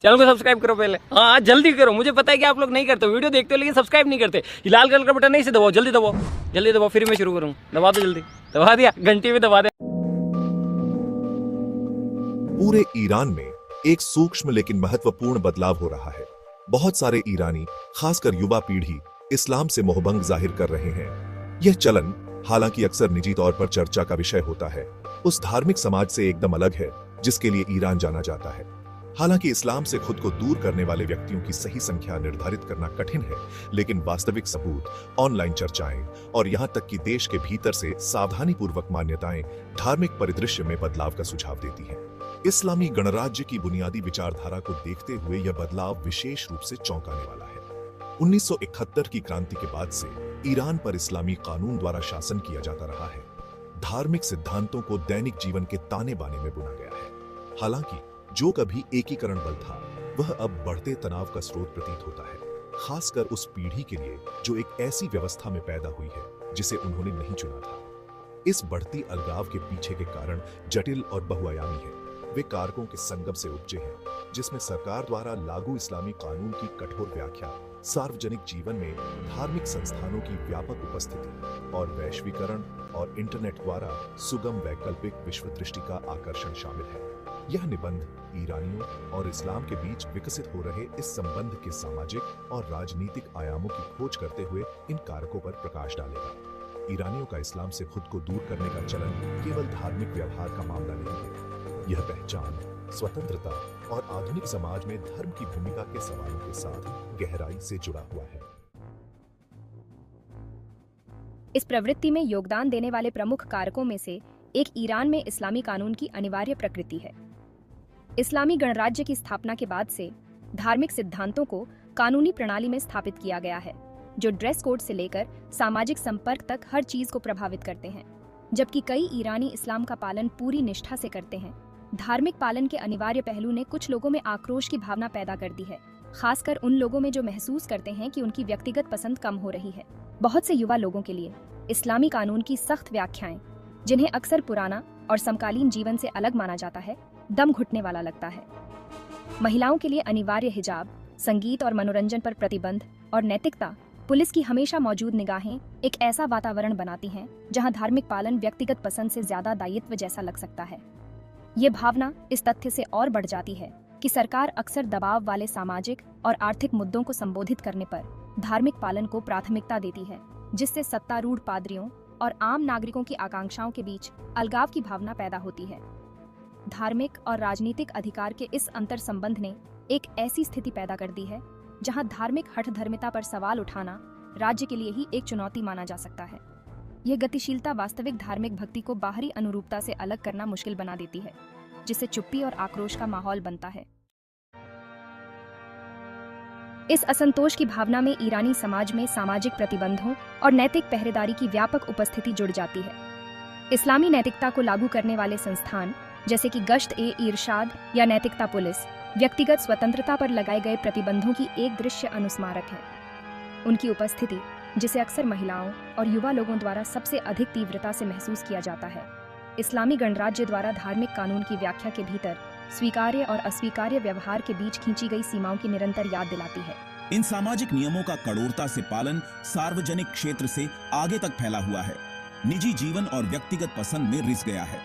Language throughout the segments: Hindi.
चैनल को सब्सक्राइब करो पहले। हाँ जल्दी करो, मुझे पता है कि आप लोग नहीं करते हो, वीडियो देखते हो लेकिन सब्सक्राइब नहीं करते। ये लाल कलर का बटन नहीं से दबाओ, जल्दी दबाओ, जल्दी दबाओ, फिर मैं शुरू करूँ। दबा दो जल्दी, दबा दिया, घंटी भी दबा दे। पूरे ईरान में एक सूक्ष्म लेकिन महत्वपूर्ण बदलाव हो रहा है। बहुत सारे ईरानी, खासकर युवा पीढ़ी, इस्लाम से मोहभंग जाहिर कर रहे हैं। यह चलन हालांकि अक्सर निजी तौर पर चर्चा का विषय होता है, उस धार्मिक समाज से एकदम अलग है जिसके लिए ईरान जाना जाता है। हालांकि इस्लाम से खुद को दूर करने वाले व्यक्तियों की सही संख्या निर्धारित करना कठिन है, लेकिन वास्तविक सबूत, ऑनलाइन चर्चाएं और यहां तक कि देश के भीतर से सावधानीपूर्वक मान्यताएं धार्मिक परिदृश्य में बदलाव का सुझाव देती हैं। इस्लामी गणराज्य की बुनियादी विचारधारा को देखते हुए यह बदलाव विशेष रूप से चौंकाने वाला है। 1971 की क्रांति के बाद से ईरान पर इस्लामी कानून द्वारा शासन किया जाता रहा है। धार्मिक सिद्धांतों को दैनिक जीवन के ताने बाने में बुना गया है। हालांकि जो कभी एकीकरण बल था, वह अब बढ़ते तनाव का स्रोत प्रतीत होता है, खासकर उस पीढ़ी के लिए जो एक ऐसी व्यवस्था में पैदा हुई है जिसे उन्होंने नहीं चुना था। इस बढ़ती अलगाव के पीछे के कारण जटिल और बहुआयामी है। वे कारकों के संगम से उपजे हैं, जिसमें सरकार द्वारा लागू इस्लामी कानून की कठोर व्याख्या, सार्वजनिक जीवन में धार्मिक संस्थानों की व्यापक उपस्थिति और वैश्वीकरण और इंटरनेट द्वारा सुगम वैकल्पिक विश्व दृष्टि का आकर्षण शामिल है। यह निबंध ईरानियों और इस्लाम के बीच विकसित हो रहे इस संबंध के सामाजिक और राजनीतिक आयामों की खोज करते हुए इन कारकों पर प्रकाश डालेगा। ईरानियों का इस्लाम से खुद को दूर करने का चलन केवल धार्मिक व्यवहार का मामला नहीं है, यह पहचान, स्वतंत्रता और आधुनिक समाज में धर्म की भूमिका के सवालों के साथ गहराई से जुड़ा हुआ है। इस प्रवृत्ति में योगदान देने वाले प्रमुख कारकों में से एक ईरान में इस्लामी कानून की अनिवार्य प्रकृति है। इस्लामी गणराज्य की स्थापना के बाद से धार्मिक सिद्धांतों को कानूनी प्रणाली में स्थापित किया गया है, जो ड्रेस कोड से लेकर सामाजिक संपर्क तक हर चीज को प्रभावित करते हैं। जबकि कई ईरानी इस्लाम का पालन पूरी निष्ठा से करते हैं, धार्मिक पालन के अनिवार्य पहलू ने कुछ लोगों में आक्रोश की भावना पैदा कर दी है, खासकर उन लोगों में जो महसूस करते हैं कि उनकी व्यक्तिगत पसंद कम हो रही है। बहुत से युवा लोगों के लिए इस्लामी कानून की सख्त व्याख्याएं, जिन्हें अक्सर पुराना और समकालीन जीवन से अलग माना जाता है, दम घुटने वाला लगता है। महिलाओं के लिए अनिवार्य हिजाब, संगीत और मनोरंजन पर प्रतिबंध और नैतिकता, पुलिस की हमेशा मौजूद निगाहें एक ऐसा वातावरण बनाती हैं जहां धार्मिक पालन व्यक्तिगत पसंद से ज्यादा दायित्व जैसा लग सकता है। ये भावना इस तथ्य से और बढ़ जाती है कि सरकार अक्सर दबाव वाले सामाजिक और आर्थिक मुद्दों को संबोधित करने पर धार्मिक पालन को प्राथमिकता देती है, जिससे सत्तारूढ़ पादरियों और आम नागरिकों की आकांक्षाओं के बीच अलगाव की भावना पैदा होती है। धार्मिक और राजनीतिक अधिकार के इस अंतर संबंध ने एक ऐसी स्थिति पैदा कर दी है जहां धार्मिक हठधर्मिता पर सवाल उठाना राज्य के लिए ही एक चुनौती माना जा सकता है। यह गतिशीलता वास्तविक धार्मिक भक्ति को बाहरी अनुरूपता से अलग करना मुश्किल बना देती है, जिससे चुप्पी और आक्रोश का माहौल बनता है। इस असंतोष की भावना में ईरानी समाज में सामाजिक प्रतिबंधों और नैतिक पहरेदारी की व्यापक उपस्थिति जुड़ जाती है। इस्लामी नैतिकता को लागू करने वाले संस्थान जैसे कि गश्त-ए-इरशाद या नैतिकता पुलिस, व्यक्तिगत स्वतंत्रता पर लगाए गए प्रतिबंधों की एक दृश्य अनुस्मारक है। उनकी उपस्थिति, जिसे अक्सर महिलाओं और युवा लोगों द्वारा सबसे अधिक तीव्रता से महसूस किया जाता है, इस्लामी गणराज्य द्वारा धार्मिक कानून की व्याख्या के भीतर स्वीकार्य और अस्वीकार्य व्यवहार के बीच खींची गई सीमाओं की निरंतर याद दिलाती है। इन सामाजिक नियमों का कठोरता से पालन सार्वजनिक क्षेत्र से आगे तक फैला हुआ है, निजी जीवन और व्यक्तिगत पसंद में रिस गया है।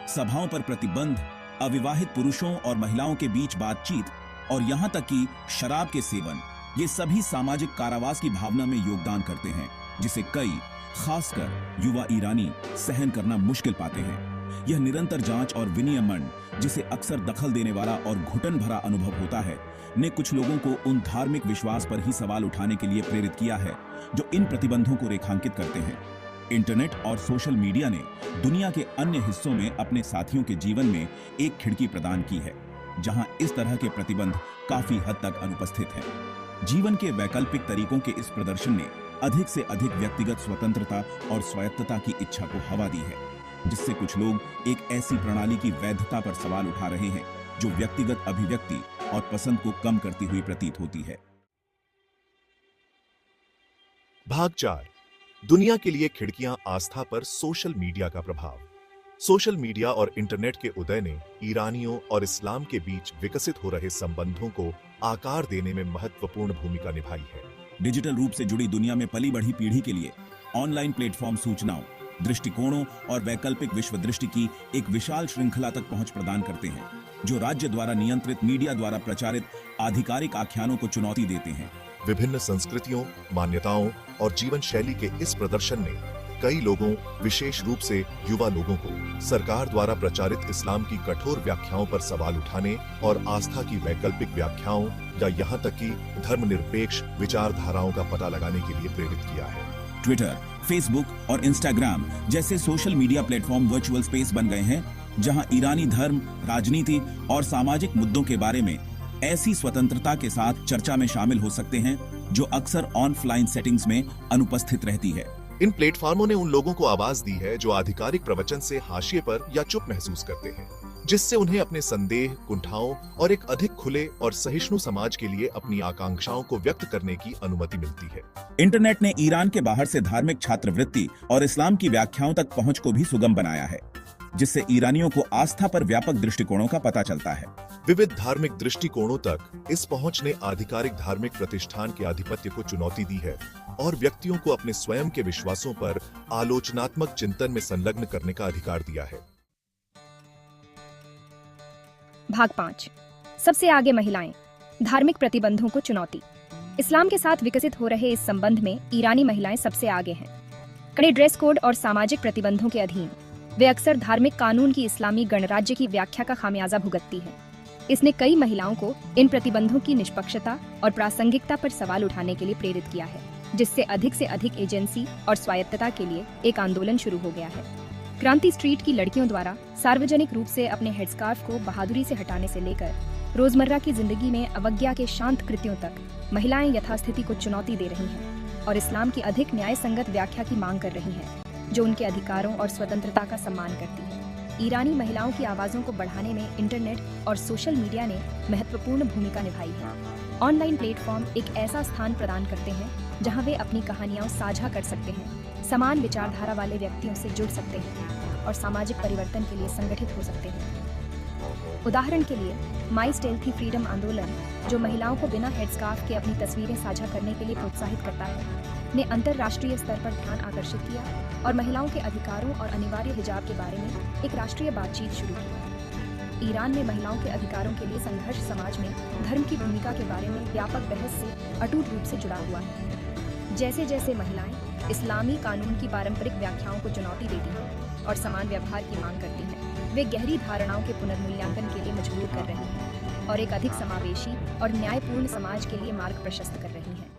सभाओं पर प्रतिबंध, अविवाहित पुरुषों और महिलाओं के बीच बातचीत और यहाँ तक कि शराब के सेवन, ये सभी सामाजिक कारावास की भावना में योगदान करते हैं, जिसे कई, खासकर युवा ईरानी, सहन करना मुश्किल पाते हैं। यह निरंतर जांच और विनियमन, जिसे अक्सर दखल देने वाला और घुटन भरा अनुभव होता है, ने कुछ लोगों को उन धार्मिक विश्वास पर ही सवाल उठाने के लिए प्रेरित किया है जो इन प्रतिबंधों को रेखांकित करते हैं। इंटरनेट और सोशल मीडिया ने दुनिया के अन्य हिस्सों में अपने साथियों के जीवन में एक खिड़की प्रदान की है, जहां इस तरह के प्रतिबंध काफी हद तक अनुपस्थित हैं। जीवन के वैकल्पिक तरीकों के इस प्रदर्शन ने अधिक से अधिक व्यक्तिगत स्वतंत्रता और स्वायत्तता की इच्छा को हवा दी है, जिससे कुछ लोग एक ऐसी प्रणाली की वैधता पर सवाल उठा रहे हैं जो व्यक्तिगत अभिव्यक्ति और पसंद को कम करती हुई प्रतीत होती है। भाग 4, दुनिया के लिए खिड़कियां, आस्था पर सोशल मीडिया का प्रभाव। सोशल मीडिया और इंटरनेट के उदय ने ईरानियों और इस्लाम के बीच विकसित हो रहे संबंधों को आकार देने में महत्वपूर्ण भूमिका निभाई है। डिजिटल रूप से जुड़ी दुनिया में पली बढ़ी पीढ़ी के लिए ऑनलाइन प्लेटफॉर्म सूचनाओं, दृष्टिकोणों और वैकल्पिक विश्व दृष्टि की एक विशाल श्रृंखला तक पहुंच प्रदान करते हैं, जो राज्य द्वारा नियंत्रित मीडिया द्वारा प्रचारित आधिकारिक आख्यानों को चुनौती देते हैं। विभिन्न संस्कृतियों, मान्यताओं और जीवन शैली के इस प्रदर्शन ने कई लोगों, विशेष रूप से युवा लोगों को सरकार द्वारा प्रचारित इस्लाम की कठोर व्याख्याओं पर सवाल उठाने और आस्था की वैकल्पिक व्याख्याओं या यहाँ तक कि धर्मनिरपेक्ष विचारधाराओं का पता लगाने के लिए प्रेरित किया है। ट्विटर, फेसबुक और इंस्टाग्राम जैसे social media platform virtual space बन गए हैं, जहां ईरानी धर्म, राजनीति और सामाजिक मुद्दों के बारे में ऐसी स्वतंत्रता के साथ चर्चा में शामिल हो सकते हैं जो अक्सर ऑनलाइन सेटिंग्स में अनुपस्थित रहती है। इन प्लेटफॉर्मों ने उन लोगों को आवाज दी है जो आधिकारिक प्रवचन से हाशिए पर या चुप महसूस करते हैं, जिससे उन्हें अपने संदेह, कुंठाओं और एक अधिक खुले और सहिष्णु समाज के लिए अपनी आकांक्षाओं को व्यक्त करने की अनुमति मिलती है। इंटरनेट ने ईरान के बाहर से धार्मिक छात्रवृत्ति और इस्लाम की व्याख्याओं तक पहुंच को भी सुगम बनाया है, जिससे ईरानियों को आस्था पर व्यापक दृष्टिकोणों का पता चलता है। विविध धार्मिक दृष्टिकोणों तक इस पहुंच ने आधिकारिक धार्मिक प्रतिष्ठान के आधिपत्य को चुनौती दी है और व्यक्तियों को अपने स्वयं के विश्वासों पर आलोचनात्मक चिंतन में संलग्न करने का अधिकार दिया है। भाग 5। सबसे आगे महिलाएं, धार्मिक प्रतिबंधों को चुनौती। इस्लाम के साथ विकसित हो रहे इस संबंध में ईरानी महिलाएं सबसे आगे हैं। कड़े ड्रेस कोड और सामाजिक प्रतिबंधों के अधीन वे अक्सर धार्मिक कानून की इस्लामी गणराज्य की व्याख्या का खामियाजा भुगतती हैं। इसने कई महिलाओं को इन प्रतिबंधों की निष्पक्षता और प्रासंगिकता पर सवाल उठाने के लिए प्रेरित किया है, जिससे अधिक एजेंसी और स्वायत्तता के लिए एक आंदोलन शुरू हो गया है। क्रांति स्ट्रीट की लड़कियों द्वारा सार्वजनिक रूप से अपने हेडस्कार्फ को बहादुरी से हटाने से लेकर रोजमर्रा की जिंदगी में अवज्ञा के शांत कृत्यों तक महिलाएं यथास्थिति को चुनौती दे रही हैं और इस्लाम की अधिक न्याय संगत व्याख्या की मांग कर रही हैं, जो उनके अधिकारों और स्वतंत्रता का सम्मान करती है। ईरानी महिलाओं की आवाजों को बढ़ाने में इंटरनेट और सोशल मीडिया ने महत्वपूर्ण भूमिका निभाई है। ऑनलाइन प्लेटफॉर्म एक ऐसा स्थान प्रदान करते हैं जहां वे अपनी कहानियां साझा कर सकते हैं, समान विचारधारा वाले व्यक्तियों से जुड़ सकते हैं और सामाजिक परिवर्तन के लिए संगठित हो सकते हैं। उदाहरण के लिए माई स्टेल्थी फ्रीडम आंदोलन, जो महिलाओं को बिना हेडस्कार्फ के अपनी तस्वीरें साझा करने के लिए प्रोत्साहित करता है, ने अंतर्राष्ट्रीय स्तर पर ध्यान आकर्षित किया और महिलाओं के अधिकारों और अनिवार्य हिजाब के बारे में एक राष्ट्रीय बातचीत शुरू की। ईरान में महिलाओं के अधिकारों के लिए संघर्ष समाज में धर्म की भूमिका के बारे में व्यापक बहस से अटूट रूप से जुड़ा हुआ है। जैसे जैसे महिलाएं इस्लामी कानून की पारंपरिक व्याख्याओं को चुनौती देती हैं और समान व्यवहार की मांग करती हैं, वे गहरी धारणाओं के पुनर्मूल्यांकन के लिए मजबूर कर रही हैं और एक अधिक समावेशी और न्यायपूर्ण समाज के लिए मार्ग प्रशस्त कर रही हैं।